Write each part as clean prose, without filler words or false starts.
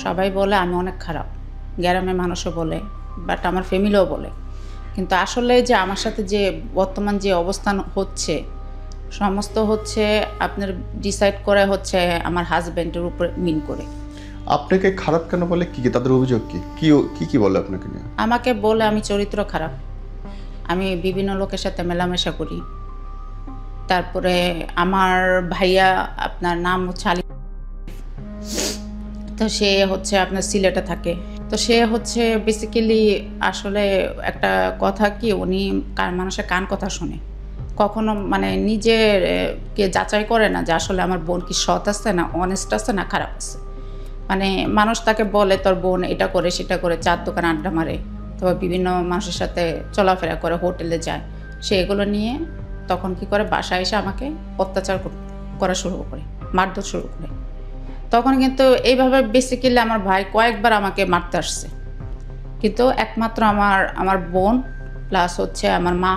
সবাই বলে আমি অনেক খারাপ, গ্রামের মানুষও বলে, বাট আমার ফ্যামিলিও বলে। কিন্তু আসলে যে আমার সাথে যে বর্তমান যে অবস্থান হচ্ছে, সমস্ত হচ্ছে আপনার ডিসাইড করে হচ্ছে আমার হাজব্যান্ডের উপর মিন করে। আপনাকে খারাপ কেন বলে? কি কি তাদের অভিযোগ কি কি কি বলে আপনাকে নিয়ে? আমাকে বলে আমি চরিত্র খারাপ, আমি বিভিন্ন লোকের সাথে মেলামেশা করি। তারপরে আমার ভাইয়া, আপনার নাম হচ্ছে আলী, তো সে হচ্ছে আপনার সিলেটে থাকে। তো সে হচ্ছে বেসিক্যালি আসলে একটা কথা কি, উনি মানুষের কান কথা শুনে, কখনো মানে নিজের কে যাচাই করে না যে আসলে আমার বোন কি সৎ আছে না অনেস্ট আছে না খারাপ আছে। মানে মানুষ তাকে বলে তোর বোন এটা করে সেটা করে, চার দোকান আড্ডা মারে, তারপর বিভিন্ন মানুষের সাথে চলাফেরা করে, হোটেলে যায়, সে এগুলো নিয়ে তখন কি করে বাসায় এসে আমাকে অত্যাচার করা শুরু করে, মারধর শুরু করে। তখন কিন্তু এইভাবে বেসিক্যালি আমার ভাই কয়েকবার আমাকে মারতে আসছে, কিন্তু একমাত্র আমার বোন প্লাস হচ্ছে আমার মা,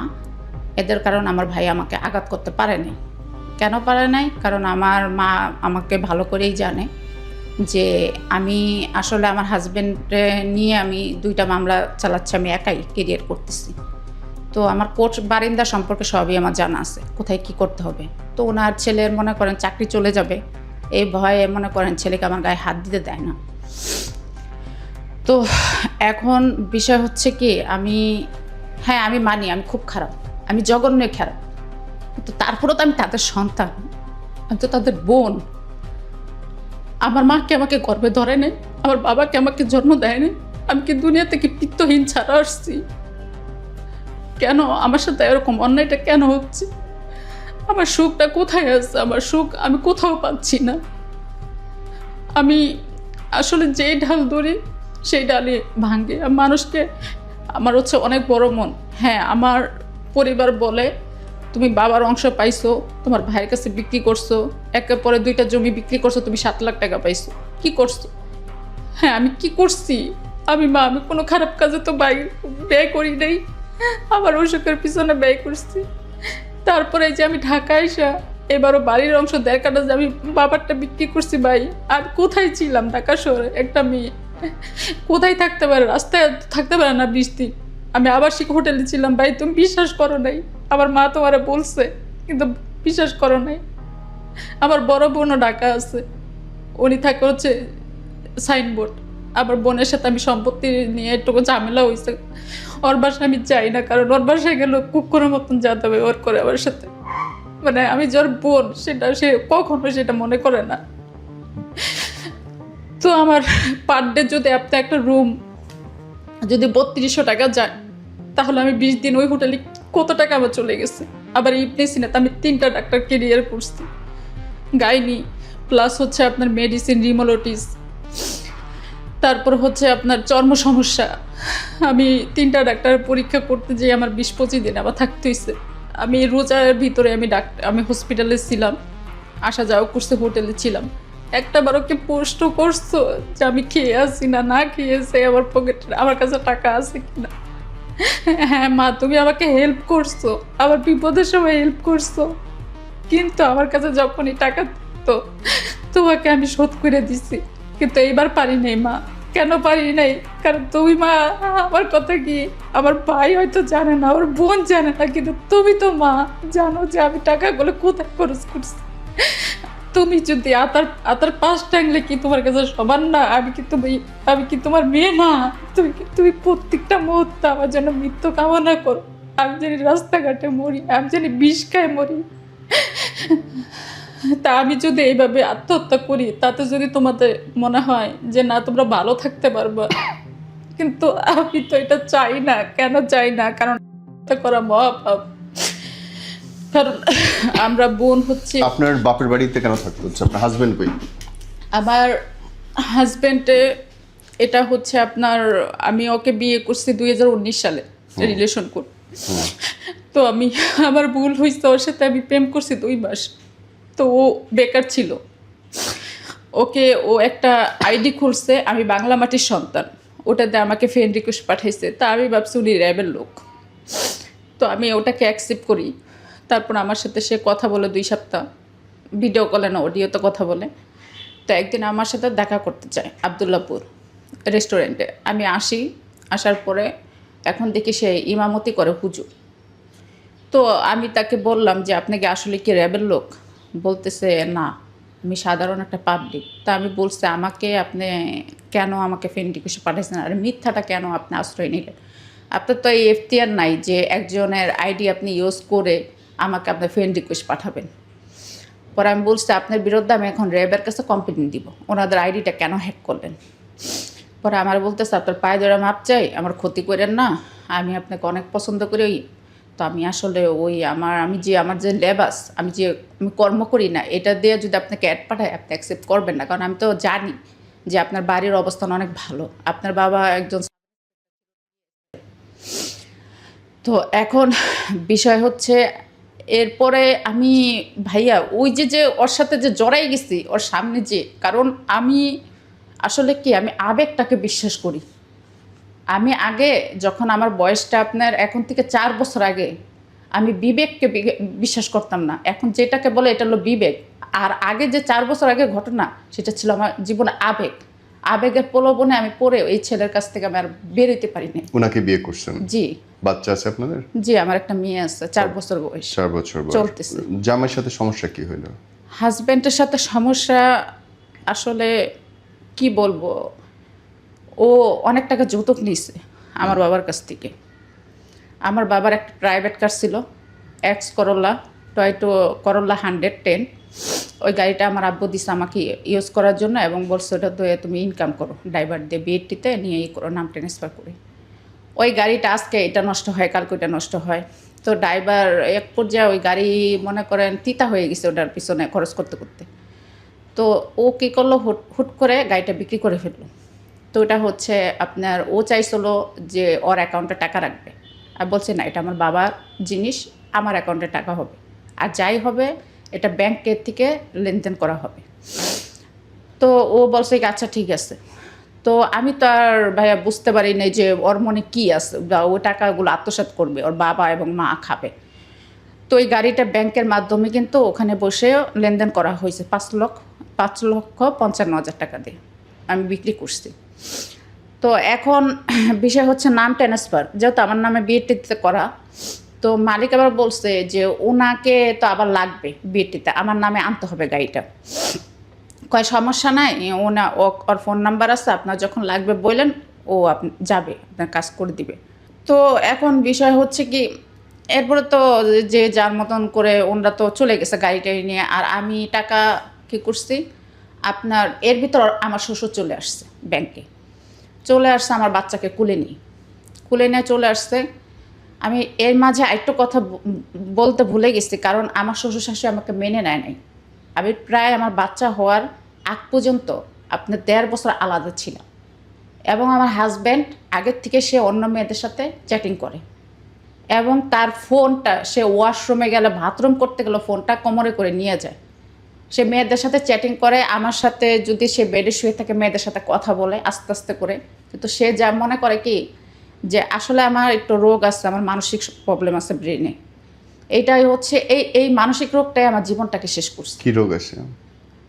এদের কারণ আমার ভাই আমাকে আঘাত করতে পারে নাই। কেন পারে নাই? কারণ আমার মা আমাকে ভালো করেই জানে যে আমি আসলে আমার হাজব্যান্ডে নিয়ে আমি 2টা মামলা চালাচ্ছি, আমি একাই কেরিয়ার করতেছি। তো আমার কোর্ট বারিন্দা সম্পর্কে সবই আমার জানা আছে, কোথায় কি করতে হবে। তো ওনার ছেলের মনে করেন চাকরি চলে যাবে, এই ভয়ে মনে করেন ছেলেকে আমার গায়ে হাত দিতে দেয় না। তো এখন বিষয় হচ্ছে কি, আমি মানি আমি খুব খারাপ, আমি জঘন্য খারাপ, কিন্তু তারপরেও তো আমি তাদের সন্তান, আমি তো তাদের বোন। আমার মাকে আমাকে গর্ভে ধরে নেই, আমার বাবাকে আমাকে জন্ম দেয়নি, আমি কি দুনিয়া থেকে পিত্তহীন ছাড়া আসছি? কেন আমার সাথে এরকম অন্যায়টা কেন হচ্ছে? আমার সুখটা কোথায় আছে? আমার সুখ আমি কোথাও পাচ্ছি না। আমি আসলে যেই ঢাল ধরি সেই ডালে ভাঙে। মানুষকে আমার হচ্ছে অনেক বড় মন। হ্যাঁ, আমার পরিবার বলে তুমি বাবার অংশ পাইছো, তোমার ভাইয়ের কাছে বিক্রি করছো, একের পরে 2টা জমি বিক্রি করছো, তুমি 7 লাখ টাকা পাইছো। কি করছো? হ্যাঁ, আমি কি করছি? আমি কোনো খারাপ কাজে তো ব্যয় করি নাই, আমার অসুখের পিছনে ব্যয় করছি। তারপরে যে আমি ঢাকায় এসে এবারও বাড়ির অংশ 1.5 কাঠা যে আমি বাবারটা বিক্রি করছি। ভাই আর কোথায় ছিলাম? ঢাকা শহরে একটা মেয়ে কোথায় থাকতে পারে? রাস্তায় থাকতে পারে না 20 দিন। আমি আবাসিক হোটেলে ছিলাম। ভাই তুমি বিশ্বাস করো নাই, আমার মা তোমারে বলছে কিন্তু বিশ্বাস করো নাই। আমার বড় বোনও ঢাকা আছে, উনি থাকে হচ্ছে সাইনবোর্ড। আবার বোনের সাথে আমি সম্পত্তি নিয়ে একটু ঝামেলা হয়েছে। ওর বাসায় আমি যাই না, কারণ ওর বাসায় গেলে কুকুরের মতন যেতে হবে ওর করে আমার সাথে। মানে আমি যার বোন সে কখনো সেটা মনে করে না। তো আমার পার ডে যদি আপনি একটা রুম যদি 3200 টাকা যায়, তাহলে আমি 20 দিন ওই হোটেলে কত টাকা আমার চলে গেছে। আবার ইবনে সিনাতে আমি 3টা ডাক্তার ক্যারিয়ার করছি, গাইনি প্লাস হচ্ছে আপনার মেডিসিন, রিমোলোটিস, তারপর হচ্ছে আপনার চর্ম সমস্যা। আমি 3টা ডাক্তারের পরীক্ষা করতে যেয়ে আমার 20-25 দিন আবার থাকতে হয়েছে। আমি রোজার ভিতরে আমি হসপিটালে ছিলাম, আসা যাওয়া করছে, হোটেলে ছিলাম। একটা বারও কি প্রশ্ন করছো যে আমি খেয়ে আসি না খেয়েছে, আমার পকেটে আমার কাছে টাকা আছে কিনা? হ্যাঁ মা, তুমি আমাকে হেল্প করছো, আমার বিপদের সময় হেল্প করছো, কিন্তু আমার কাছে যখনই টাকা তো তোমাকে আমি শোধ করে দিছি। কিন্তু এইবার পারি নাই মা। কেন পারি নাই? কারণ তুমি মা, আমার কথা কি আমার ভাই হয়তো জানে না, আমার বোন জানে না, কিন্তু তুমি তো মা জানো যে আমি টাকাগুলো কোথায় খরচ করছি। তুমি যদি আতার পাশ টাঙলে কি তোমার কাছে সমান না? আমি কি তোমার মেয়ে না? তুমি প্রত্যেকটা মুহূর্তে আমার জন্য মৃত্যু কামনা করো। আমি জানি রাস্তাঘাটে মরি, আমি জানি বিষ খায় মরি। তা আমি যদি এইভাবে আত্মহত্যা করি, তাতে যদি তোমাদের মনে হয় যে না তোমরা ভালো থাকতে পারবা, কিন্তু আমি তো এটা চাই না। কেন চাই না? কারণ এটা করা মহাপাপ। কারণ আমরা বোন হচ্ছে। আপনার বাপের বাড়িতে কেন থাকতে হচ্ছে? আপনার হাজবেন্ড কই? আমার হাজব্যান্ডে এটা হচ্ছে আপনার, আমি ওকে বিয়ে করছি 2019 সালে, রিলেশন করি। তো আমার ভুল হয়েছে, ওর সাথে আমি প্রেম করছি 2 মাস। তো ও বেকার ছিল, ও একটা আইডি খুলছে, আমি বাংলা মাটির সন্তান, ওটাতে আমাকে ফ্রেন্ড রিকোয়েস্ট পাঠাইছে। তা আমি ভাবছি উনি র্যাবের লোক, তো আমি ওটাকে অ্যাকসেপ্ট করি। তারপর আমার সাথে সে কথা বলে 2 সপ্তাহ, ভিডিও কলে না অডিওতে কথা বলে। তো একদিন আমার সাথে দেখা করতে চায় আবদুল্লাপুর রেস্টুরেন্টে। আমি আসার পরে এখন দেখি সে ইমামতি করে হুজুর। তো আমি তাকে বললাম যে আপনি কি আসলে কি র্যাবের লোক? বলতেছে না, আমি সাধারণ একটা পাবলিক। তা আমি বলছি আমাকে আপনি কেন আমাকে ফ্রেন্ড রিকোয়েস্ট পাঠাইছেন, আর মিথ্যাটা কেন আপনি আশ্রয় নিলেন? আপনার তো এই এখতিয়ার নাই যে একজনের আইডি আপনি ইউজ করে আমাকে আপনার ফ্রেন্ড রিকোয়েস্ট পাঠাবেন। পরে আমি বলছি আপনার বিরুদ্ধে আমি এখন র্যাবের কাছে কমপ্লেন দিব, ওনাদের আইডিটা কেন হ্যাক করলেন। পরে আমার বলতেছে আপনার পায়ে ধরে মাপ চাই, আমার ক্ষতি করেন না, আমি আপনাকে অনেক পছন্দ করি। তো আমি আসলে আমি যে লেবাস, আমি কর্ম করি না, এটা দিয়ে যদি আপনাকে অ্যাড পাঠায় আপনি অ্যাকসেপ্ট করবেন না, কারণ আমি তো জানি যে আপনার বাড়ির অবস্থান অনেক ভালো, আপনার বাবা একজন। তো এখন বিষয় হচ্ছে এরপরে আমি ভাইয়া যে ওর সাথে যে জড়াই গেছি ওর সামনে, যে কারণ আমি আসলে কি আমি আবেগটাকে বিশ্বাস করি। আমি আগে যখন আমার বয়সটা আপনার এখন থেকে 4 বছর আগে আমি বিবেককে বিশ্বাস করতাম না, এখন যেটাকে বলে এটা হলো বিবেক। আর আগে যে 4 বছর আগে ঘটনা সেটা ছিল আমার জীবনে আবেগের প্রলোভনে আমি পড়ে এই ছেলের কাছ থেকে আমি আর বেরোতে পারিনি। ওনাকে বিয়ে করছেন? জি। বাচ্চা আছে আপনাদের? জি, আমার একটা মেয়ে আছে, 4 বছর বয়স। 4 বছর বয়স চলতেছে। জামাইয়ের সাথে সমস্যা কি হলো? হাজব্যান্ডের সাথে সমস্যা আসলে কি বলবো, ও অনেক টাকা যৌতুক নিয়েছে আমার বাবার কাছ থেকে। আমার বাবার একটা প্রাইভেট কার ছিল, এক্স করোলা, টয়টো করোলা 110। ওই গাড়িটা আমার আব্বু দিছে আমাকে ইউজ করার জন্য এবং বলছে ওটা তো তুমি ইনকাম করো, ড্রাইভার দিয়ে বিএটিতে নিয়ে করো, নাম ট্রান্সফার করে। ওই গাড়িটা আজকে এটা নষ্ট হয়, কালকে ওইটা নষ্ট হয়। তো ড্রাইভার এক পর্যায়ে ওই গাড়ি মনে করেন তিতা হয়ে গেছে ওটার পিছনে খরচ করতে করতে। তো ও কী করলো, হুট করে গাড়িটা বিক্রি করে ফেললো। তো ওটা হচ্ছে আপনার ও চাইছিল যে ওর অ্যাকাউন্টে টাকা রাখবে, আর বলছে না, এটা আমার বাবার জিনিস, আমার অ্যাকাউন্টে টাকা হবে, আর যাই হবে এটা ব্যাংকের থেকে লেনদেন করা হবে। তো ও বলছে আচ্ছা ঠিক আছে। তো আমি তো আর ভাইয়া বুঝতে পারি নাই যে ওর মনে কী আছে, বা ও টাকাগুলো আত্মসাৎ করবে, ওর বাবা এবং মা খাবে। তো ওই গাড়িটা ব্যাংকের মাধ্যমে কিন্তু ওখানে বসে লেনদেন করা হয়েছে 5,55,000 টাকা দিয়ে আমি বিক্রি করছি। তো এখন বিষয় হচ্ছে নাম ট্রান্সফার, যেহেতু আমার নামে বিএটিতে করা। তো মালিক আবার বলছে যে ওনাকে তো আবার লাগবে বিএটিতে, আমার নামে আনতে হবে গাড়িটা। কয় সমস্যা নাই, ওর ফোন নাম্বার আছে, আপনার যখন লাগবে বললেন ও যাবে, আপনার কাজ করে দিবে। তো এখন বিষয় হচ্ছে কি, এরপরে তো যে যার মতন করে ওনারা তো চলে গেছে গাড়িটাই নিয়ে, আর আমি টাকা কী করছি আপনার এর ভিতর আমার শ্বশুর চলে আসছে ব্যাংকে, চলে আসছে আমার বাচ্চাকে কুলে নিয়ে চলে আসছে। আমি এর মাঝে আরেকটু কথা বলতে ভুলে গেছি, কারণ আমার শ্বশুর শাশুড়ি আমাকে মেনে নেয় নাই। আমি প্রায় আমার বাচ্চা হওয়ার আগ পর্যন্ত আপনার 1.5 বছর আলাদা ছিলাম, এবং আমার হাজব্যান্ড আগের থেকে সে অন্য মেয়েদের সাথে চ্যাটিং করে, এবং তার ফোনটা সে ওয়াশরুমে গেলে, বাথরুম করতে গেলে ফোনটা কোমরে করে নিয়ে যায়। সে মেয়েদের সাথে চ্যাটিং করে, আমার সাথে যদি সে বেডে শুয়ে থাকে মেয়েদের সাথে কথা বলে আস্তে আস্তে করে। কিন্তু সে যা মনে করে কি যে আসলে আমার একটু রোগ আছে, আমার মানসিক প্রবলেম আছে ব্রেনে। এইটাই হচ্ছে এই মানসিক রোগটাই আমার জীবনটাকে শেষ করছে। কি রোগ আছে?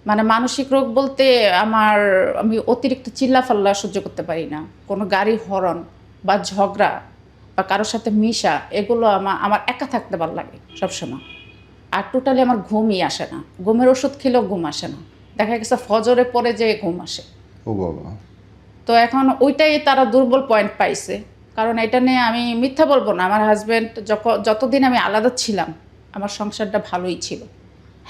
মানে মানসিক রোগ বলতে আমি অতিরিক্ত চিল্লাফাল্লা সহ্য করতে পারি না, কোনো গাড়ি হরন বা ঝগড়া বা কারোর সাথে মিশা, এগুলো আমার একা থাকতে ভালো লাগে সবসময়। আর টোটালি আমার ঘুমই আসে না, ঘুমের ওষুধ খেলেও ঘুম আসে না, দেখা গেছে ফজরে পরে যে ঘুম আসে। ও বাবা। তো এখন ওইটাই তারা দুর্বল পয়েন্ট পাইছে, কারণ এটা নিয়ে আমি মিথ্যা বলবো না, আমার হাজব্যান্ড যতদিন আমি আলাদা ছিলাম আমার সংসারটা ভালোই ছিল।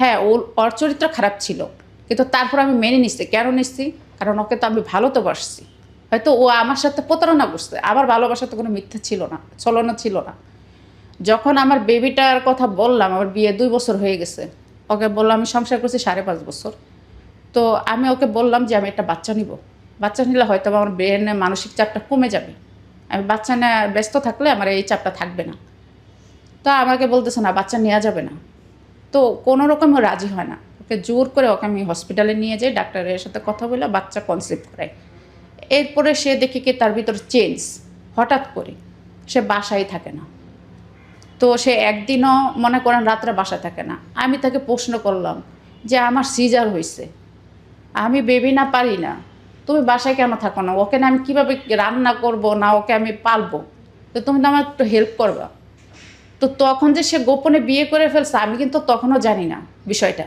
হ্যাঁ, ওর চরিত্র খারাপ ছিল, কিন্তু তারপর আমি মেনে নিচ্ছি। কেন নিচ্ছি? কারণ ওকে তো আমি ভালো তো বাসছি। হয়তো ও আমার সাথে প্রতারণা করছে, আবার ভালোবাসাতে কোনো মিথ্যা ছিল না, ছলনা ছিল না। যখন আমার বেবিটার কথা বললাম, আমার বিয়ে 2 বছর হয়ে গেছে, ওকে বললাম আমি সংসার করছি 5.5 বছর। তো আমি ওকে বললাম যে আমি একটা বাচ্চা নিব, বাচ্চা নিলে হয়তো আমার ব্রেনে মানসিক চাপটা কমে যাবে, আমি বাচ্চা নিয়ে ব্যস্ত থাকলে আমার এই চাপটা থাকবে না। তো আমাকে বলতেছে না, বাচ্চা নেওয়া যাবে না। তো কোনো রকম রাজি হয় না, ওকে জোর করে ওকে আমি হসপিটালে নিয়ে যাই, ডাক্তারের সাথে কথা বলে বাচ্চা কনসিভ করাই। এরপরে সে দেখি কি তার ভিতর চেঞ্জ, হঠাৎ করে সে বাসায় থাকে না। তো সে একদিনও মনে করেন রাত্রে বাসায় থাকে না। আমি তাকে প্রশ্ন করলাম যে আমার সিজার হয়েছে, আমি বেবি না পারি না, তুমি বাসায় কেন থাকো না, ওকে না আমি কীভাবে রান্না করব, না ওকে আমি পালবো, তো তুমি তো আমার একটু হেল্প করবা। তো তখন যে সে গোপনে বিয়ে করে ফেলছে আমি কিন্তু তখনও জানি না বিষয়টা।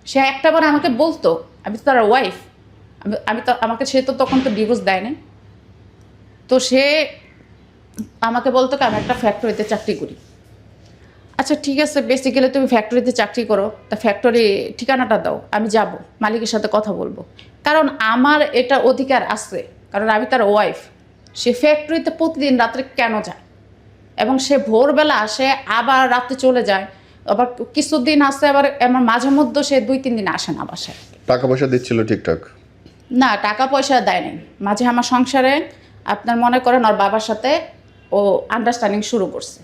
সে একটাবার আমাকে বলতো, আমি তো তার ওয়াইফ, আমি তো আমাকে, সে তো তখন তো ডিভোর্স দেয় না। তো সে আমাকে বলতো কি আমি একটা ফ্যাক্টরিতে চাকরি করি। আচ্ছা ঠিক আছে, বেসিক্যালি তুমি ফ্যাক্টরিতে চাকরি করো, তা ফ্যাক্টরি ঠিকানাটা দাও, আমি যাব মালিকের সাথে কথা বলবো। কারণ আমার এটা অধিকার আছে, কারণ আমি তার ওয়াইফ। সে ফ্যাক্টরিতে প্রতিদিন রাত্রে কেন যায়, এবং সে ভোরবেলা আসে আবার রাতে চলে যায়, আবার কিছুদিন আসে, আবার আমার মাঝে মধ্যে সে 2-3 দিন আসে না বাসায়। টাকা পয়সা দিচ্ছিল ঠিকঠাক? না, টাকা পয়সা দেয় নাই। মাঝে আমার সংসারে আপনার মনে করেন ওর বাবার সাথে ও আন্ডারস্ট্যান্ডিং শুরু করছে,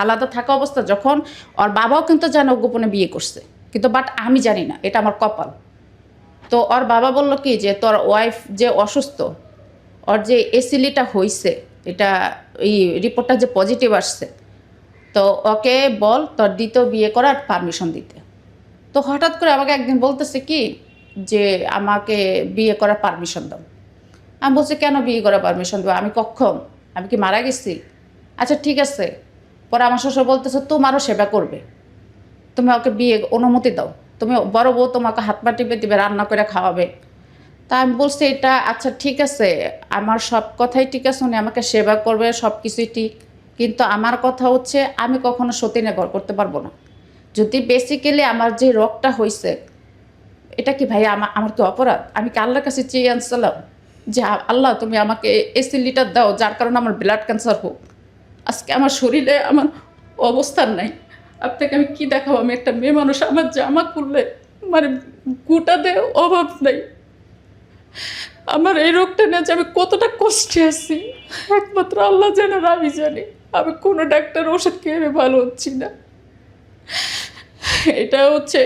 আলাদা থাকা অবস্থা যখন। ওর বাবাও কিন্তু জানে ও গোপনে বিয়ে করছে, কিন্তু বাট আমি জানি না, এটা আমার কপাল। তো ওর বাবা বলল কি যে তোর ওয়াইফ যে অসুস্থ, ওর যে এসিলিটা হয়েছে, এটা এই রিপোর্টটা যে পজিটিভ আসছে, তো ওকে বল তোর দ্বিতীয় বিয়ে করার পারমিশন দিতে। তো হঠাৎ করে আমাকে একদিন বলতেছে কি যে আমাকে বিয়ে করার পারমিশন দাও। আমি বলছি কেন বিয়ে করার পারমিশন দেবো, আমি কক্ষম, আমি কি মারা গেছি? আচ্ছা ঠিক আছে। পরে আমার শ্বশুর বলতেছে তোমারও সেবা করবে, তুমি ওকে বিয়ে অনুমতি দাও, তুমি বড় বউ তোমাকে হাত পা টিপে দিবে, রান্না করে খাওয়াবে। তা আমি বলছি এটা আচ্ছা ঠিক আছে, আমার সব কথাই ঠিক আছে, উনি আমাকে সেবা করবে, সব কিছুই ঠিক, কিন্তু আমার কথা হচ্ছে আমি কখনো সতীনে ঘর করতে পারবো না। যদি বেসিক্যালি আমার যে রোগটা হয়েছে, এটা কি ভাই আমার কি অপরাধ? আমি কি আল্লাহর কাছে চেয়ে আনছিলাম যে আল্লাহ তুমি আমাকে এসিলিটার দাও যার কারণে আমার ব্লাড ক্যান্সার হোক? আজকে আমার শরীরে আমার অবস্থান নাই, আপনাকে আমি কি দেখাবো? আমি একটা মেয়ে মানুষ, আমার জামা খুললে মানে গোটাতে অভাব নাই। আমার এই রোগটা নিয়ে যে আমি কতটা কষ্টে আছি একমাত্র আল্লাহ জানে, আর আমি জানি। আমি কোনো ডাক্তার ওষুধ খেয়ে আমি ভালো হচ্ছি না। এটা হচ্ছে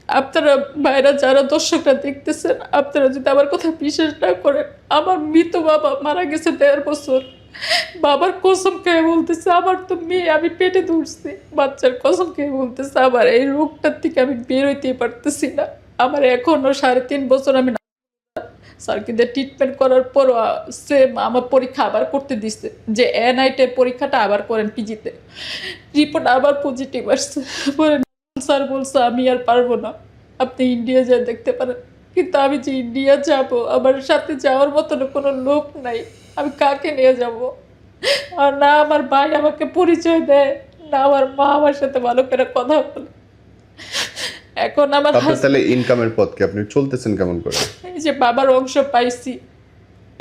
আপনারা ভাইরা যারা দর্শকরা দেখতেছেন, আপনারা যদি আমার কথা বিশ্বাস না করেন, আমার মৃত বাবা মারা গেছে 1.5 বছর, বাবার কসম খেয়ে বলতেছে আমার তো মেয়ে, আমি পেটে ধরছি, বাচ্চার কসম খেয়ে বলতেছে আমার এই রোগটার থেকে আমি বেরোইতেই পারতেছি না। আমার এখনও 3.5 বছর আমি সার্কিদের ট্রিটমেন্ট করার পরও সেম আমার পরীক্ষা আবার করতে দিচ্ছে যে এনআইটের পরীক্ষাটা আবার করেন পিজিতে, রিপোর্ট আবার পজিটিভ আসছে। পরে স্যার বলছে আমি আর পারবো না, আপনি ইন্ডিয়া যা দেখতে পারেন। কিন্তু আমি যে ইন্ডিয়া যাব, আমার সাথে যাওয়ার মতন কোনো লোক নাই, আমি কাকে নিয়ে যাব? আর না আমার ভাই আমাকে পরিচয় দেয়, না আমার মা আমার সাথে ভালো করে কথা বলে। এখন আমার আপনার তাহলে ইনকামের পথ কি, আপনি চলতেছেন কেমন করে? এই যে বাবার অংশ পাইছি,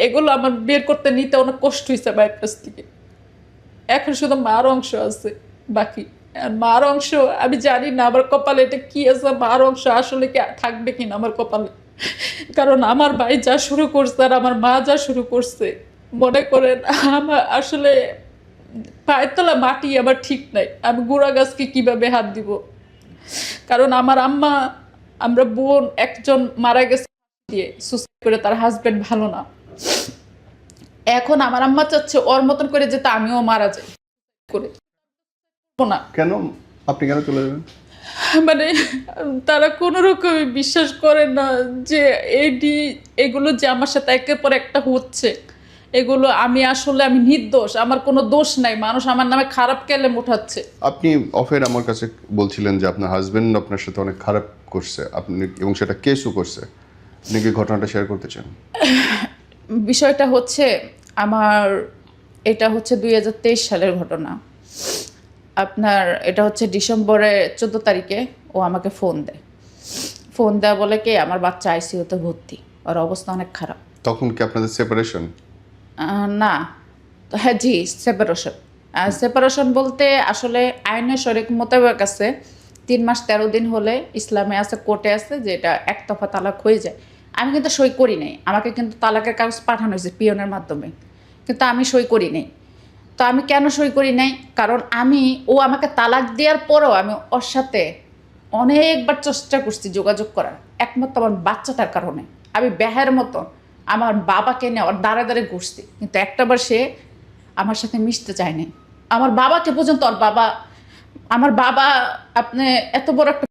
এগুলো আমার বের করতে নিতে অনেক কষ্ট হয়েছে ভাইয়ের কাছ থেকে। এখন শুধু মার অংশ আছে বাকি, আর মার অংশ আমি জানি না আমার কপালে এটা কি আছে, মার অংশ আসলে কি থাকবে কিনা আমার কপালে। কারণ আমার ভাই যা শুরু করছে আর আমার মা যা শুরু করছে, মনে করেন আমার আসলে পায়ের তলা মাটি আবার ঠিক নাই, আমি গোড়া গাছকে কিভাবে হাত দিব? কারণ আমার আম্মা, আমরা বোন একজন মারা গেছে দিয়ে সুসাইড করে, তার হাজবেন্ড ভালো না। এখন আমার আম্মা চাচ্ছে ওর মতন করে যেতে আমিও মারা যাই করে না। কেন আপনি কেন চলে যাবেন? মানে তারা কোনো রকমই বিশ্বাস করে না যে এগুলো যে আমার সাথে একের পর একটা হচ্ছে, এগুলো আমি আসলে আমি নির্দোষ, আমার কোনো দোষ নাই, মানুষ আমার নামে খারাপ কেলেম উঠাচ্ছে। আপনি অফের আমার কাছে বলছিলেন যে আপনার হাজবেন্ড আপনার সাথে অনেক খারাপ করছে, আপনি এবং সেটা কেসও করছে, আপনি কি ঘটনাটা শেয়ার করতে চান? বিষয়টা হচ্ছে আমার, এটা হচ্ছে 2023 সালের ঘটনা। আপনার এটা হচ্ছে ডিসেম্বরের 14 তারিখে ও আমাকে ফোন দেয় বলে কি আমার বাচ্চা আইসিইউতে ভর্তি, ওর অবস্থা অনেক খারাপ। তখন কি আপনাদের সেপারেশন? না, হ্যাঁ জি সেপারেশন বলতে আসলে আইনের শরীক মোতাবেক আছে 3 মাস 13 দিন হলে ইসলামে আছে, কোর্টে আছে যে এটা একতরফা তালাক হয়ে যায়। আমি কিন্তু সই করি নাই, আমাকে কিন্তু তালাকের কাগজ পাঠানো হয়েছে পিয়নের মাধ্যমে, কিন্তু আমি সই করি নাই। তো আমি কেন সই করি নাই? কারণ ও আমাকে তালাক দেওয়ার পরেও আমি ওর সাথে অনেকবার চেষ্টা করছি যোগাযোগ করার, একমাত্র আমার বাচ্চাটার কারণে। আমি ব্যাহের মতো আমার বাবাকে নিয়ে ওর দাঁড়ে দাঁড়ে ঘুরছি, কিন্তু একটাবার সে আমার সাথে মিশতে চায়নি। আমার বাবাকে পর্যন্ত আমার বাবা আপনি এত বড় একটা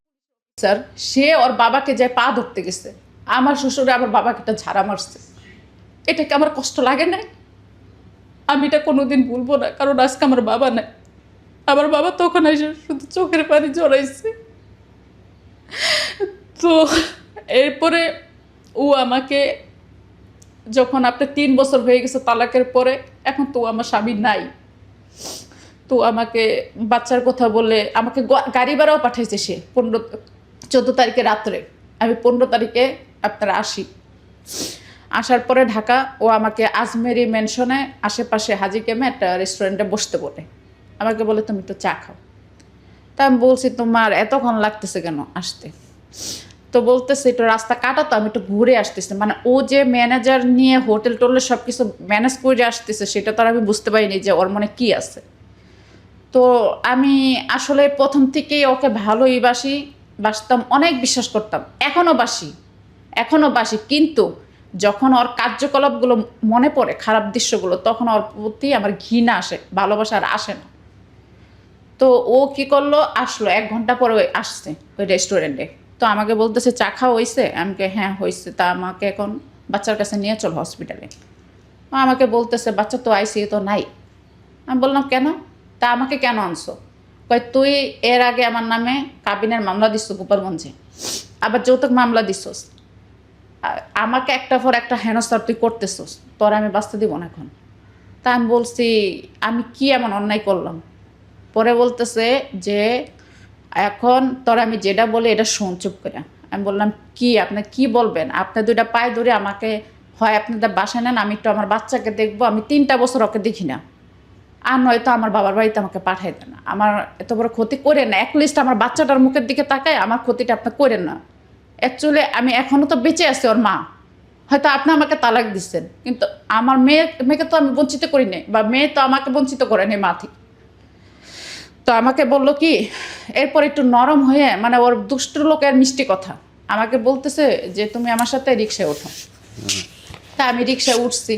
স্যার, সে ওর বাবাকে যায় পা ধরতে গেছে, আমার শ্বশুরে আমার বাবাকে একটা ঝাড়া মারছে, এটা কি আমার কষ্ট লাগে নাই? আমি এটা কোনোদিন ভুলবো না, কারণ আজকে আমার বাবা নাই। আমার বাবা তখন এসে শুধু চোখের পানি জড়াইছে। তো এরপরে ও আমাকে, যখন আপনার 3 বছর হয়ে গেছে তালাকের পরে, এখন তো আমার স্বামী নাই, তো আমাকে বাচ্চার কথা বলে আমাকে গাড়ি ভাড়াও পাঠাইছে সে 14 তারিখে রাত্রে। আমি 15 তারিখে আপনার আসার পরে ঢাকা, ও আমাকে আজমেরি মেনশনে আশেপাশে হাজি ক্যাম্পে একটা রেস্টুরেন্টে বসতে বলে, আমাকে বলে তুমি তো চা খাও। তা আমি বলছি তোমার এতক্ষণ লাগতেছে কেন আসতে? তো বলতেছে একটু রাস্তা কাটা, তো আমি একটু ঘুরে আসতেছি। মানে ও যে ম্যানেজার নিয়ে হোটেল টোটেল সব কিছু ম্যানেজ করে আসতেছে, সেটা তো আর আমি বুঝতে পারিনি যে ওর মনে কি আছে। তো আমি আসলে প্রথম থেকেই ওকে ভালোই বাসতাম, অনেক বিশ্বাস করতাম, এখনও বাসি। কিন্তু যখন ওর কার্যকলাপগুলো মনে পড়ে, খারাপ দৃশ্যগুলো, তখন ওর প্রতি আমার ঘৃণা আসে, ভালোবাসা আর আসে না। তো ও কি করলো, আসলো 1 ঘন্টা পরে আসছে ওই রেস্টুরেন্টে। তো আমাকে বলতেছে চা খাওয়া হয়েছে? আমাকে হ্যাঁ হয়েছে। তা আমাকে এখন বাচ্চার কাছে নিয়ে চল হসপিটালে। আমাকে বলতেছে বাচ্চা তো আইসিইউ তো নাই। আমি বললাম কেন? তা আমাকে কেন আনছো? কয় তুই এর আগে আমার নামে কাবিনের মামলা দিচ্ছ গোপালগঞ্জে, আবার যৌতুক মামলা দিচ্ছস, আমাকে একটা পর একটা হেনস্থার তুই করতেছস, তোর আমি বাঁচতে দিব না এখন। তা আমি বলছি আমি কি এমন অন্যায় করলাম? পরে বলতেছে যে এখন তোর আমি যেটা বলি এটা শোন চুপ করে। আমি বললাম কি, আপনি কি বলবেন? আপনি 2টা পায়ে ধরে আমাকে হয় আপনাদের বাসায় নেন, আমি একটু আমার বাচ্চাকে দেখবো, আমি 3টা বছর ওকে দেখি না, আর নয়তো আমার বাবার বাড়িতে আমাকে পাঠাই দেন। আমার এত বড় ক্ষতি করেন না, অ্যাটলিস্ট আমার বাচ্চাটার মুখের দিকে তাকায় আমার ক্ষতিটা আপনি করেন না। অ্যাকচুয়ালি আমি এখনও তো বেঁচে আছি, ওর মা। হয়তো আপনি আমাকে তালাক দিচ্ছেন, কিন্তু আমার মেয়েকে তো আমি বঞ্চিত করি নাই, বা মেয়ে তো আমাকে বঞ্চিত করেনি মা থেকে। তো আমাকে বলল কি, এরপর একটু নরম হয়ে, মানে ওর দুষ্ট লোকের মিষ্টি কথা, আমাকে বলতেছে যে তুমি আমার সাথে রিক্সায় ওঠো। তা আমি রিক্সায় উঠছি।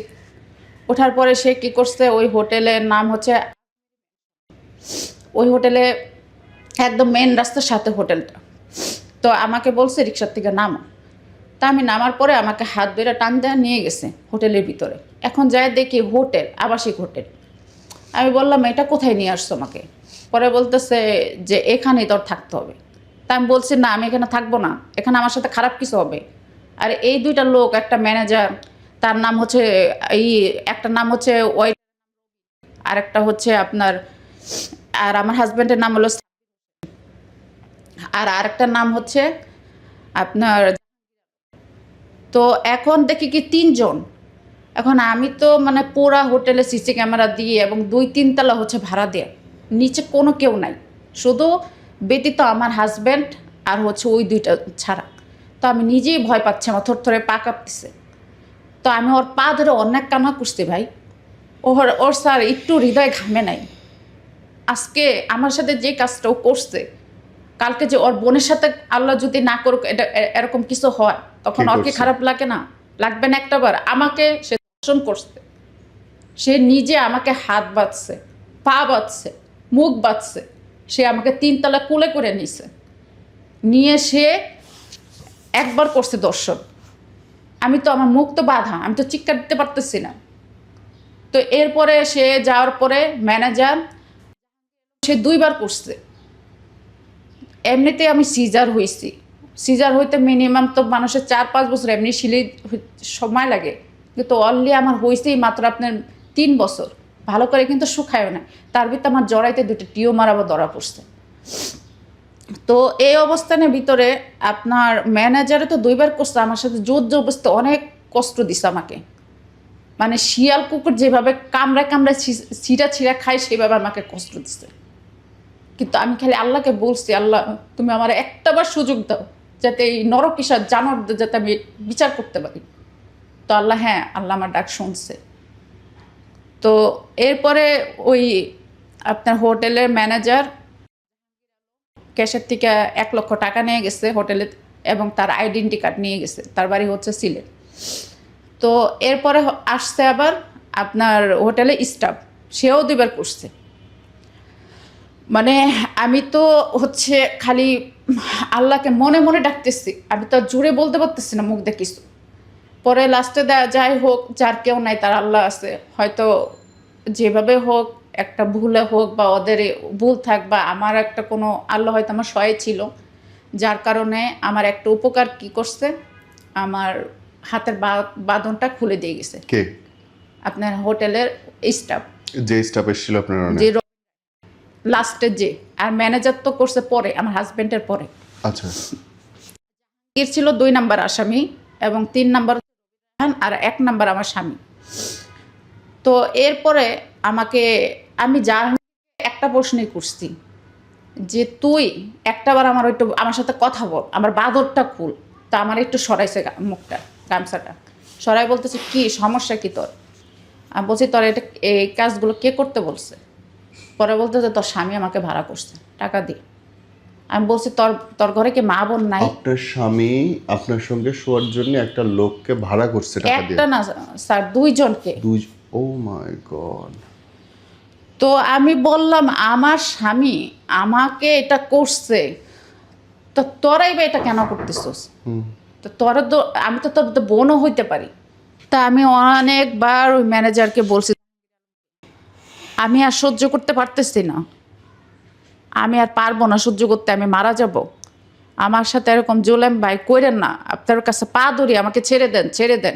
ওঠার পরে সে কি করছে, ওই হোটেলের নাম হচ্ছে, ওই হোটেলে একদম মেন রাস্তার সাথে হোটেলটা। তো আমাকে বলছে রিক্সার থেকে নামো। তা আমি নামার পরে আমাকে হাত ধরে টান দেওয়া নিয়ে গেছে হোটেলের ভিতরে। এখন যাই দেখি হোটেল, আবাসিক হোটেল। আমি বললাম এটা কোথায় নিয়ে আসছো আমাকে? পরে বলতেছে যে এখানেই তোর থাকতে হবে। তা আমি বলছি না, আমি এখানে থাকবো না, এখানে আমার সাথে খারাপ কিছু হবে। আর এই 2টা লোক, একটা ম্যানেজার, তার নাম হচ্ছে একটা নাম হচ্ছে ওই, আর একটা হচ্ছে আপনার, আর আমার হাজব্যান্ডের নাম হলো, আর আরেকটার নাম হচ্ছে আপনার। তো এখন দেখি কি 3 জন। এখন আমি তো মানে পুরা হোটেলে সিসি ক্যামেরা দিয়ে এবং 2-3 তলা হচ্ছে ভাড়া দিয়ে, নিচে কোনো কেউ নাই, শুধু ব্যতীত আমার হাজব্যান্ড আর হচ্ছে ওই 2টা ছাড়া। তো আমি নিজেই ভয় পাচ্ছি, আমার থরথরে পা কাঁপতেছে। তো আমি ওর পা ধরে অনেক কান্না করছি ভাই। ওর স্যার একটু হৃদয় ঘামে নাই। আজকে আমার সাথে যে কাজটা ও করছে, কালকে যে ওর বোনের সাথে আল্লাহ যদি না করুক এটা, এরকম কিছু হয়, তখন ওর কি খারাপ লাগে না? লাগবে না একটাবার? আমাকে সে ধর্ষণ করছে, সে নিজে আমাকে হাত বাঁধছে, পা বাঁধছে, মুখ বাঁধছে, সে আমাকে 3 তলা কোলে করে নিয়ে সে একবার করছে দর্শন। আমি তো, আমার মুখ তো বাঁধা, আমি তো চিৎকার দিতে পারতেছি না। তো এরপরে সে যাওয়ার পরে ম্যানেজার, সে 2বার করছে। এমনিতে আমি সিজার হয়েছি, সিজার হইতে মিনিমাম তো মানুষের 4-5 বছর এমনি সিলি সময় লাগে, কিন্তু অলরেডি আমার হয়েছেই মাত্র আপনার 3 বছর, ভালো করে কিন্তু শুকায়ও না। তার ভিতরে আমার জড়াইতে 2টা টিউমার আবার ধরা পড়ছে। তো এই অবস্থানের ভিতরে আপনার ম্যানেজারে তো 2বার করছে আমার সাথে, জোর জবরদস্তি অনেক কষ্ট দিছে আমাকে, মানে শিয়াল কুকুর যেভাবে কামড়ায় ছিঁড়া খায় সেভাবে আমাকে কষ্ট দিচ্ছে। কিন্তু আমি খালি আল্লাহকে বলছি, আল্লাহ তুমি আমার একটাবার সুযোগ দাও, যাতে এই নরকিশার জানোয়ারদের যাতে আমি বিচার করতে পারি। তো আল্লাহ, হ্যাঁ, আল্লাহ আমার ডাক শুনছে। তো এরপরে ওই আপনার হোটেলের ম্যানেজার ক্যাশের থেকে 1 লক্ষ টাকা নিয়ে গেছে হোটেলে, এবং তার আইডেন্টি কার্ড নিয়ে গেছে। তার বাড়ি হচ্ছে সিলেট। তো এরপরে আসছে আবার আপনার হোটেলে স্টাফ, সেও 2বার করছে। মানে আমি তো হচ্ছে খালি আল্লাহকে মনে মনে ডাকতেছি, আমি তো আর জোরে বলতে পারতেছি না মুখ দিয়ে কিছু। পরে লাস্টে যাই হোক, যার কেউ নাই তার আল্লাহ আছে, হয়তো যেভাবে হোক, একটা ভুলে হোক বা ওদের ভুল থাক বা আমার একটা কোনো আল্লাহ হয়তো আমার সহায় ছিল, যার কারণে আমার একটা উপকার কি করছে, আমার হাতের বাঁধনটা খুলে দিয়ে গেছে কে? আপনার হোটেলের স্টাফ, যে স্টাফ এসেছিল আপনার যে লাস্টে যে, আর ম্যানেজার তো করছে পরে, আমার হাজবেন্ডের পরে। আচ্ছা, এর ছিল 2 নাম্বার আসামি এবং 3 নাম্বার আর 1 নাম্বার আমার স্বামী। তো এরপরে আমাকে, আমি যা একটা প্রশ্নই করছি যে তুই একটাবার আমার একটু আমার সাথে কথা বল, আমার বাদরটা খুল। তা আমার একটু সরাইছে মুখটা, গামছাটা সরাই, বলতেছে কি সমস্যা কি তোর? আমি বলছি তোর এটা এই কাজগুলো কে করতে বলছে? পরে বলতেছে তোর স্বামী আমাকে ভাড়া করছে টাকা দিয়ে। আমি বলছি তোর তোর ঘরে কি মা বোন নাই? আপনার স্বামী আপনার সঙ্গে শোয়ার জন্য একটা লোককে ভাড়া করছে টাকা দিয়ে? একটা না স্যার, 2 জনকে। ও মাই গড। তো আমি বললাম আমার স্বামী আমাকে এটা করছে, তো তোরাই বা এটা কেন করতেছিস? তো তোরা তো, আমি তো তোর বোনও হইতে পারি। তা আমি অনেকবার ওই ম্যানেজারকে বলছি আমি আর সহ্য করতে পারতেছি না, আমি আর পারবো না সহ্য করতে, আমি মারা যাব। আমার সাথে এরকম জুলেম ভাই কইরেন না, আপনার কাছে পা ধরি, আমাকে ছেড়ে দেন, ছেড়ে দেন।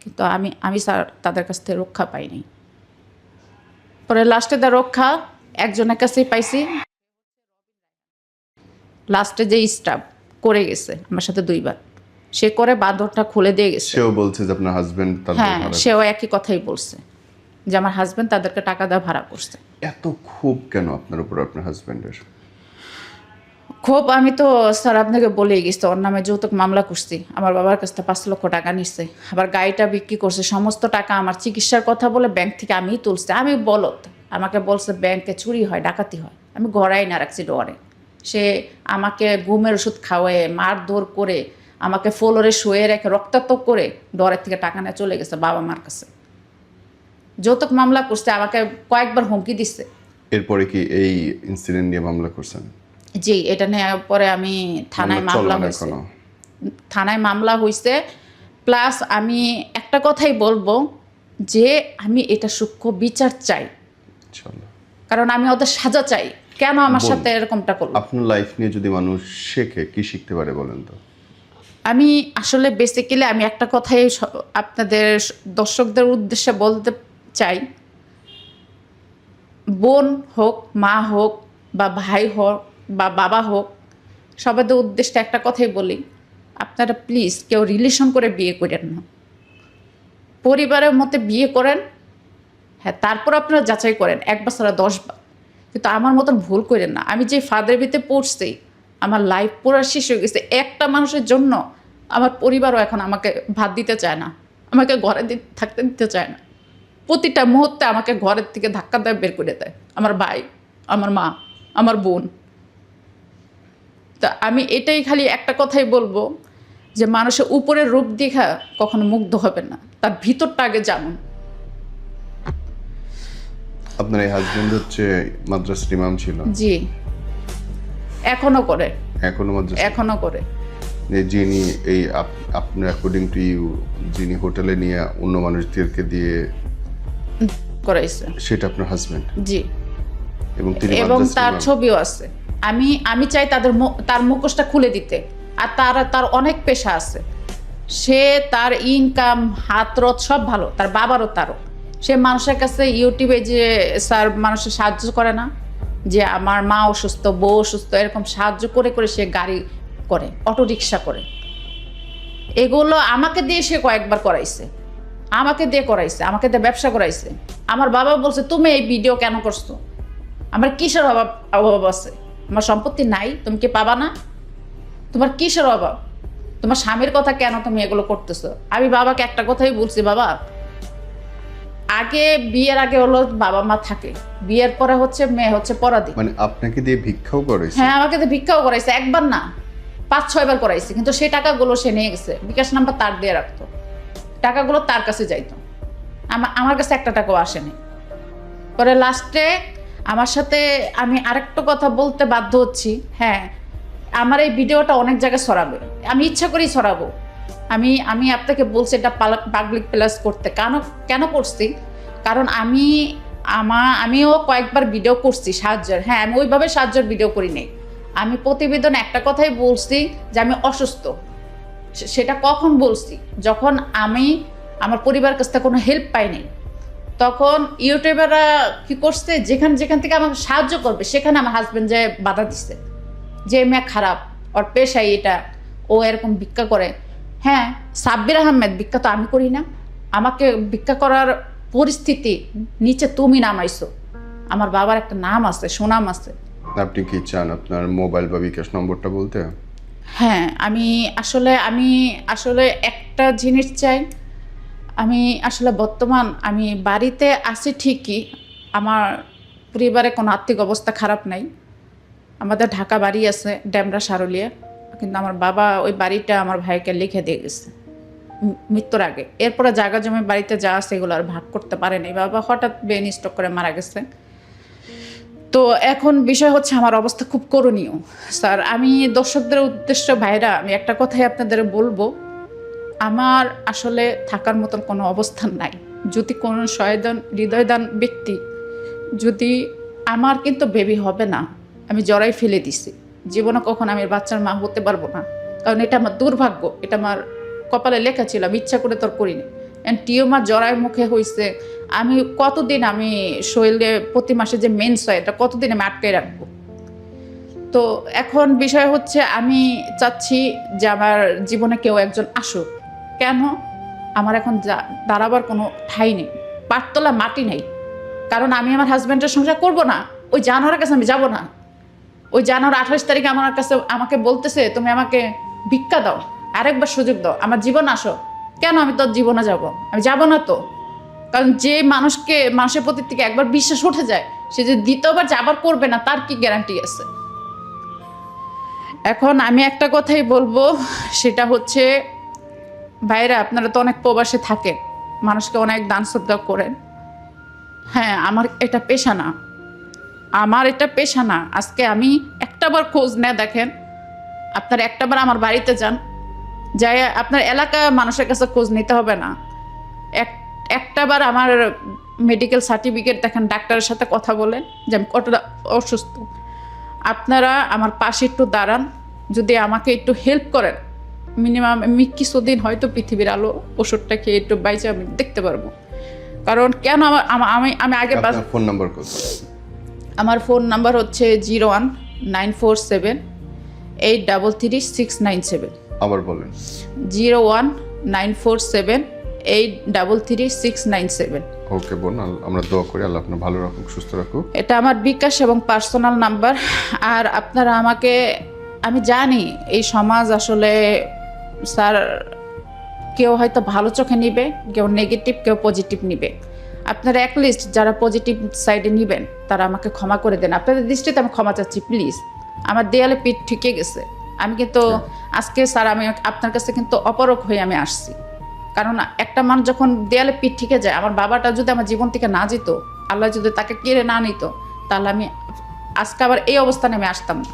কিন্তু আমি স্যার তাদের কাছ থেকে রক্ষা পাইনি। পরে লাস্টে দা রক্ষা একজনের কাছেই পাইছি, লাস্টে যে স্টাফ করে গেছে আমার সাথে 2 বার, সে করে বাঁধনটা খুলে দিয়ে গেছে। সেও বলছে যে আপনার হাজবেন্ড হ্যাঁ, সেও একই কথাই বলছে যে আমার হাজবেন্ড তাদেরকে টাকা দেওয়া ভাড়া করছে। এত ক্ষোভ কেন আপনার উপর আপনার হাজবেন্ডের? খুব, আমি তো স্যার আপনাকে বলেই গেছি ওর নামে যৌতুক মামলা করছি, আমার বাবার কাছ থেকে 5 লক্ষ টাকা নিচ্ছে, আবার গাড়িটা বিক্রি করছে, সমস্ত টাকা আমার চিকিৎসার কথা বলে ব্যাংক থেকে আমিই তুলছি। আমি বলত, আমাকে বলছে ব্যাংকে চুরি হয়, ডাকাতি হয়, আমি গড়াই না রাখছি ডরে। সে আমাকে ঘুমের ওষুধ খাওয়ায় মারধর করে আমাকে ফ্লোরে শুয়ে রেখে রক্তাক্ত করে ডরের থেকে টাকা নিয়ে চলে গেছে বাবা মার কাছে। যৌতুক মামলা করছে, আমাকে কয়েকবার হুমকি দিচ্ছে। এরপরে কি এই ইনসিডেন্ট নিয়ে মামলা করছেন? জি, এটা নেওয়ার পরে আমি থানায় মামলা হয়েছে, থানায় মামলা হয়েছে। প্লাস আমি একটা কথাই বলবো যে আমি এটা সূক্ষ্ম বিচার চাই, কারণ আমি ওদের সাজা চাই, কেন আমার সাথে এরকমটা করলো। আপনার লাইফ নিয়ে যদি মানুষ শেখে কি শিখতে পারে বলেন তো? আমি আসলে বেসিক্যালি আমি একটা কথাই আপনাদের দর্শকদের উদ্দেশ্যে বলতে চাই, বোন হোক, মা হোক, বা ভাই হোক, বা বাবা হোক, সবাদের উদ্দেশ্যে একটা কথাই বলি, আপনারা প্লিজ কেউ রিলেশন করে বিয়ে করেন না, পরিবারের মধ্যে বিয়ে করেন। হ্যাঁ, তারপর আপনারা যাচাই করেন 1 বছর 10 বার, কিন্তু আমার মতন ভুল করেন না। আমি যে ফাদের ভিতরে পড়ছি, আমার লাইফ পুরো শেষ হয়ে গেছে একটা মানুষের জন্য। আমার পরিবারও এখন আমাকে ভাত দিতে চায় না, আমাকে ঘরে থাকতে দিতে চায় না, প্রতিটা মুহূর্তে আমাকে ঘরের থেকে ধাক্কা দেয়, বের করে দেয় আমার ভাই, আমার মা, আমার বোন। তা আমি এটাই খালি একটা কথাই বলবো যে মানুষের উপরের রূপ দেখা কখনো মুগ্ধ হবে না, তার ভিতরটা আগে জানুন। আপনার এই হাজবেন্ড হচ্ছে মাদ্রাসার ইমাম ছিল? জি, এখনো করে, এখনো করে। যিনি এই আপনার অ্যাকর্ডিং টু ইউ যিনি হোটেলে নিয়ে অন্য মানুষদেরকে দিয়ে করাইছে, সেটা আপনার হাজবেন্ড? জি, এবং তিনি এবং তার ছবিও আছে। আমি চাই তার মুখোশটা খুলে দিতে। আর তার অনেক পেশা আছে, সে তার ইনকাম হাতরত সব ভালো, তার বাবারও তারও। সে মানুষের কাছে ইউটিউবে যে স্যার মানুষের সাহায্য করে না, যে আমার মা অসুস্থ, বউ অসুস্থ, এরকম সাহায্য করে করে সে গাড়ি করে, অটো রিক্সা করে। এগুলো আমাকে দিয়ে সে কয়েকবার করাইছে, আমাকে দিয়ে ব্যবসা করাইছে। আমার বাবা বলছে তুমি এই ভিডিও কেন করছো? আমার কিসের অভাব আছে? আমার সম্পত্তি নাই, তুমি কি পাবা না? তোমার কিসের অভাব? তোমার স্বামীর কথা কেন তুমি এগুলো করতেছো? আমি বাবাকে একটা কথাই বলছি, বাবা আগে বিয়ের আগে হলো বাবা মা থাকে, বিয়ের পরে হচ্ছে মেয়ে হচ্ছে পরাধীন। মানে আপনাকে দিয়ে ভিক্ষাও করাইছে? হ্যাঁ, আমাকে দিয়ে ভিক্ষাও করাইছে, একবার না 5-6 বার করাইছে, কিন্তু সেই টাকাগুলো সে নিয়ে গেছে, বিকাশ নাম্বার তার দিয়ে রাখতো, টাকাগুলো তার কাছে যাইতো, আমার কাছে একটা টাকাও আসেনি। পরে লাস্টে আমার সাথে আমি আরেকটা কথা বলতে বাধ্য হচ্ছি। হ্যাঁ, আমার এই ভিডিওটা অনেক জায়গায় ছড়াবে, আমি ইচ্ছা করেই ছড়াবো। আমি আমি আপনাকে বলছি এটা পাবলিক প্লেস করতে। কেন করছি? কারণ আমিও কয়েকবার ভিডিও করছি সাহায্যের। হ্যাঁ, আমি ওইভাবে সাহায্যের ভিডিও করি নাই। আমি প্রতিবেদনে একটা কথাই বলছি যে আমি অসুস্থ। সেটা কখন বলছি? যখন আমি আমার পরিবারের কাছ থেকে কোনো হেল্প পাইনি। তখন ইউটিউবাররা কি করছে, যেখান থেকে আমাকে সাহায্য করবে সেখানে আমার হাজবেন্ড যায় বাধা দিচ্ছে, যে মেয়ে খারাপ, ওর পেশাই এটা, ও এরকম ভিক্ষা করে। হ্যাঁ, সাব্বির আহমেদ ভিক্ষা তো আমি করি না। আমাকে ভিক্ষা করার পরিস্থিতি নিচে তুমি নামাইছো। আমার বাবার একটা নাম আছে, সুনাম আছে। আপনি কি চান আপনার মোবাইল বা বিকাশ নম্বরটা বলতে? হ্যাঁ, আমি আসলে একটা জিনিস চাই। আমি আসলে বর্তমান আমি বাড়িতে আছি ঠিকই, আমার পরিবারে কোনো আর্থিক অবস্থা খারাপ নাই। আমাদের ঢাকা বাড়ি আছে, ডেমরা সারুলিয়া, কিন্তু আমার বাবা ওই বাড়িটা আমার ভাইকে লিখে দিয়ে গেছে মৃত্যুর আগে। এরপরে জায়গা জমি বাড়িতে যা আছে এগুলো আর ভাগ করতে পারেনি। বাবা হঠাৎ ব্রেন স্ট্রোক করে মারা গেছে। তো এখন বিষয় হচ্ছে আমার অবস্থা খুব করুণীয়। স্যার, আমি দর্শকদের উদ্দেশ্য ভাইরা আমি একটা কথাই আপনাদের বলবো, আমার আসলে থাকার মতন কোনো অবস্থান নাই। যদি কোনো হৃদয়দান ব্যক্তি, যদি আমার কিন্তু বেবি হবে না, আমি জড়াই ফেলে দিছি। জীবনে কখন আমি বাচ্চার মা হতে পারবো না, কারণ এটা আমার দুর্ভাগ্য, এটা আমার কপালে লেখা ছিল, আমি ইচ্ছা করে তোর করিনি। টিউমার জরায় মুখে হয়েছে। আমি কতদিন আমি শরীরে প্রতি মাসে যে মেন্স হয় এটা কতদিন আমি আটকে রাখবো? তো এখন বিষয় হচ্ছে আমি চাচ্ছি যে আমার জীবনে কেউ একজন আসুক। কেন? আমার এখন দাঁড়াবার কোনো ঠাঁই নেই, পাটতলা মাটি নেই। কারণ আমি আমার হাজব্যান্ডের সংসার করবো না, ওই জানোয়ারের কাছে আমি যাব না। ওই জানোয়ার 28 তারিখে আমার কাছে আমাকে বলতেছে তুমি আমাকে ভিক্ষা দাও, আরেকবার সুযোগ দাও, আমার জীবন আসো। কেন আমি তোর জীবনে যাব? আমি যাব না তো। কারণ যে মানুষের প্রতি থেকে একবার বিশ্বাস উঠে যায়, সে যে দ্বিতীয়বার যাবার করবে না তার কি গ্যারান্টি আছে? এখন আমি একটা কথাই বলবো, সেটা হচ্ছে ভাইরা, আপনারা তো অনেক প্রবাসে থাকেন, মানুষকে অনেক দান শ্রদ্ধা করেন। হ্যাঁ, আমার এটা পেশা না, আজকে আমি একটাবার খোঁজ না দেখেন, আপনার একটাবার আমার বাড়িতে যান, যাই আপনার এলাকা মানুষের কাছে খোঁজ নিতে হবে না। একটাবার আমার মেডিকেল সার্টিফিকেট দেখেন, ডাক্তারের সাথে কথা বলেন যে আমি কতটা অসুস্থ। আপনারা আমার পাশে একটু দাঁড়ান, যদি আমাকে একটু হেল্প করেন, মিনিমাম আমি কিছুদিন হয়তো পৃথিবীর আলো ওষুধটা খেয়ে একটু বাইচে আমি দেখতে পারবো। কারণ কেন আমি আগে ফোন নাম্বার কত? আমার ফোন নাম্বার হচ্ছে 01947833697। আবার বলেন। 01947833697। ওকে বোন, আমরা দোয়া করি আল্লাহ আপনার ভালো রাখুক, সুস্থ রাখুক। এটা আমার বিকাশ এবং পার্সোনাল নাম্বার। আর আপনারা আমাকে, আমি জানি এই সমাজ আসলে স্যার কেউ হয়তো ভালো চোখে নিবে, কেউ নেগেটিভ, কেউ পজিটিভ নিবে। আপনারা অ্যাটলিস্ট যারা পজিটিভ সাইডে নিবেন তারা আমাকে ক্ষমা করে দেন। আপনাদের দৃষ্টিতে আমি ক্ষমা চাচ্ছি প্লিজ। আমার দেয়ালে পিঠ ঠেকে গেছে। আমি কিন্তু আজকে স্যার আমি আপনার কাছে কিন্তু অপরক হয়ে আমি আসছি। কারণ একটা মানুষ যখন দেয়ালে পিঠ ঠেকে যায়, আমার বাবাটা যদি আমার জীবন থেকে না যেত, আল্লাহ যদি তাকে কেড়ে না নিত, তাহলে আমি আজকে আবার এই অবস্থানে আমি আসতাম না।